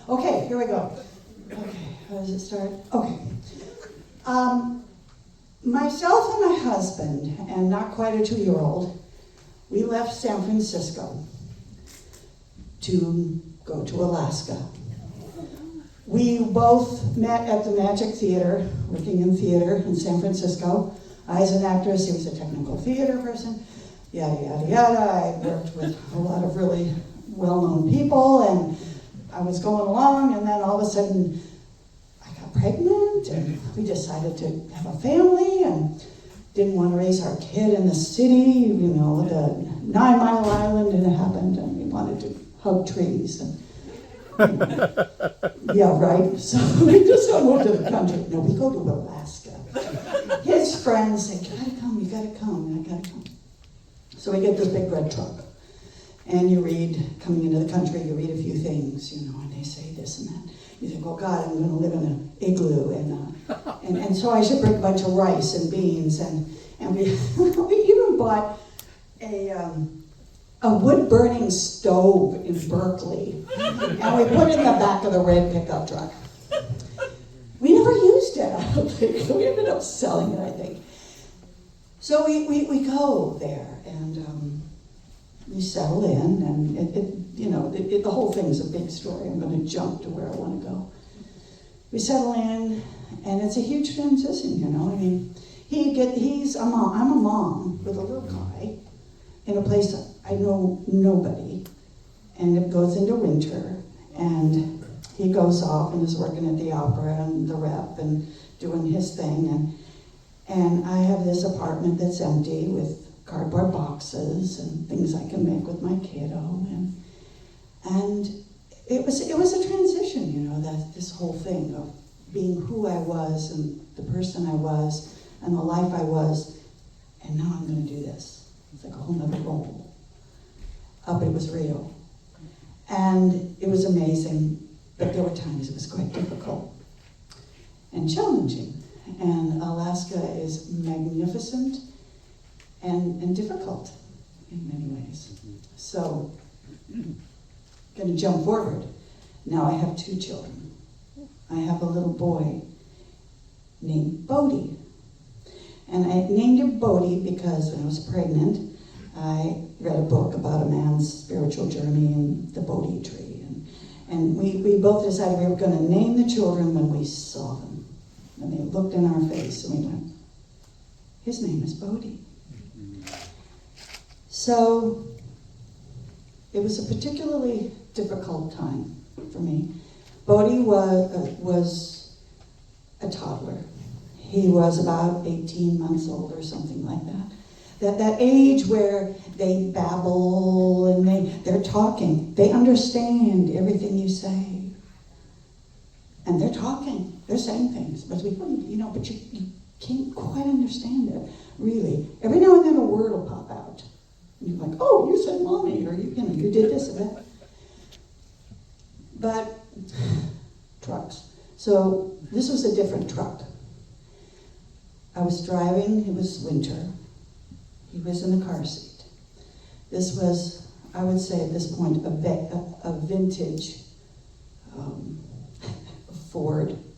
Okay, here we go. Okay, how does it start? Okay. Myself and my husband, and not quite a 2-year-old, we left San Francisco to go to Alaska. We both met at the Magic Theater, working in theater in San Francisco. I was an actress, he was a technical theater person, yada, yada, yada. I worked with a lot of really well-known people, and I was going along, and then all of a sudden, I got pregnant, and we decided to have a family, and didn't want to raise our kid in the city, the 9 Mile Island, and it happened, and we wanted to hug trees, and yeah, right? So we just moved to the country. No, we go to Alaska. His friends said, you gotta come, and I gotta come. So we get this big red truck, and you read, coming into the country, you read a few things, and they say this and that. You think, oh God, I'm going to live in an igloo, and so I should bring a bunch of rice and beans, and we we even bought a wood-burning stove in Berkeley, and we put it in the back of the red pickup truck. We never used it, I don't think. We ended up selling it, I think. So we go there, and we settle in, and the whole thing is a big story. I'm going to jump to where I want to go. We settle in, and it's a huge transition, he's a mom. I'm a mom with a little guy in a place I know nobody, and it goes into winter, and he goes off and is working at the opera and the rep and doing his thing, and I have this apartment that's empty with cardboard boxes and things I can make with my kiddo, and it was a transition, that this whole thing of being who I was and the person I was and the life I was, and now I'm going to do this. It's like a whole nother role. But it was real, and it was amazing, but there were times it was quite difficult and challenging, and Alaska is magnificent and difficult in many ways. So, going to jump forward. Now I have 2 children. I have a little boy named Bodhi. And I named him Bodhi because when I was pregnant, I read a book about a man's spiritual journey in the Bodhi tree. And we both decided we were going to name the children when we saw them. And they looked in our face, and we went, his name is Bodhi. So it was a particularly difficult time for me. Bodhi was a toddler. He was about 18 months old or something like that. That age where they babble and they're talking. They understand everything you say. And they're talking. They're saying things. But but you can't quite understand it, really. Every now and then a word will pop out. And you're like, oh, you said mommy, or you did this and that. But trucks. So this was a different truck. I was driving, it was winter. He was in the car seat. This was, I would say at this point, a vintage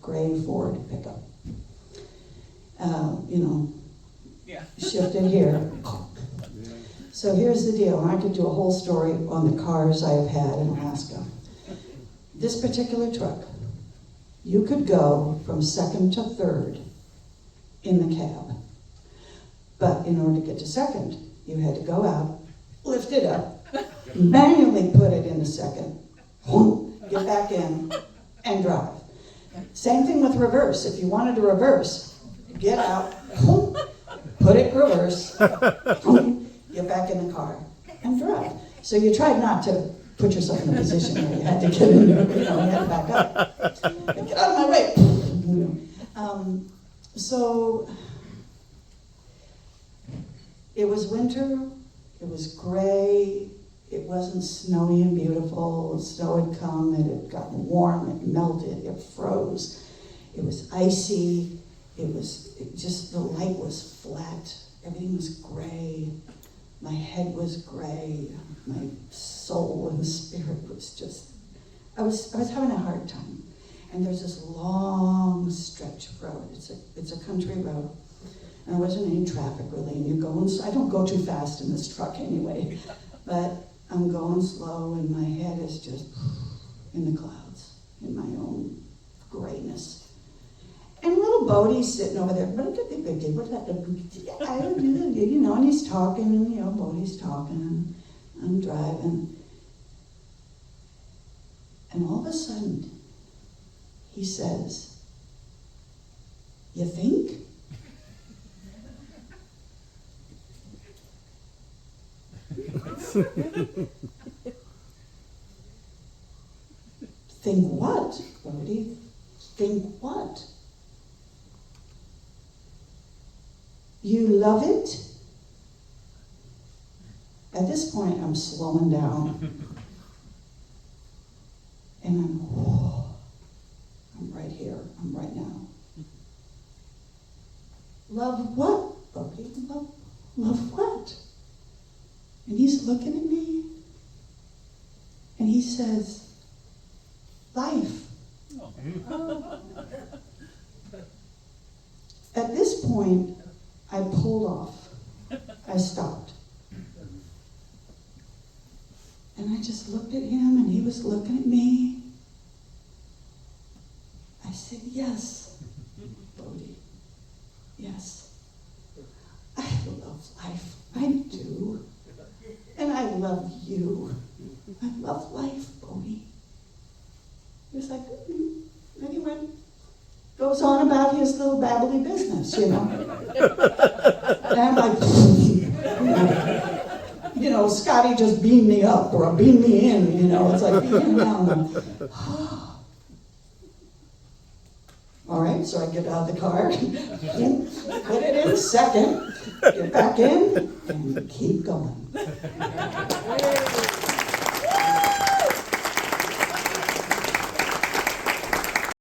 gray Ford pickup. Shifted here. So here's the deal. I could do a whole story on the cars I've had in Alaska. This particular truck, you could go from second to third in the cab. But in order to get to second, you had to go out, lift it up, manually put it in the second, get back in, and drive. Same thing with reverse. If you wanted to reverse, get out, put it in reverse, get back in the car, and drive. So you tried not to put yourself in a position where you had to get in, you had to back up. Get out of my way. So it was winter, it was gray, it wasn't snowy and beautiful. The snow had come, it had gotten warm, it melted, it froze. It was icy, the light was flat, everything was gray. My head was gray, my soul and spirit was just, I was having a hard time. And there's this long stretch of road. It's a country road. And there wasn't any traffic really. And you're going, I don't go too fast in this truck anyway. But I'm going slow and my head is just in the clouds, in my own grayness. And little Bodie's sitting over there, you know, and he's talking, and you know, Bodie's talking, and I'm driving. And all of a sudden, he says, "You think?" Think what, Bodie? Think what? You love it? At this point, I'm slowing down. And I'm right here. I'm right now. Love what, Bodie? Love what? And he's looking at me. And he says, life. At this point, I pulled off. I stopped. And I just looked at him, and he was looking at me. I said, yes, Bodie, yes. I love life. I do. And I love you. I love life, Bodie. He was like, and he went, goes on about his little babbly business, you know. And I'm like, you know, Scotty just beamed me up or beamed me in, you know. It's like, beaming down. All right, so I get out of the car, put it in second, get back in, and keep going.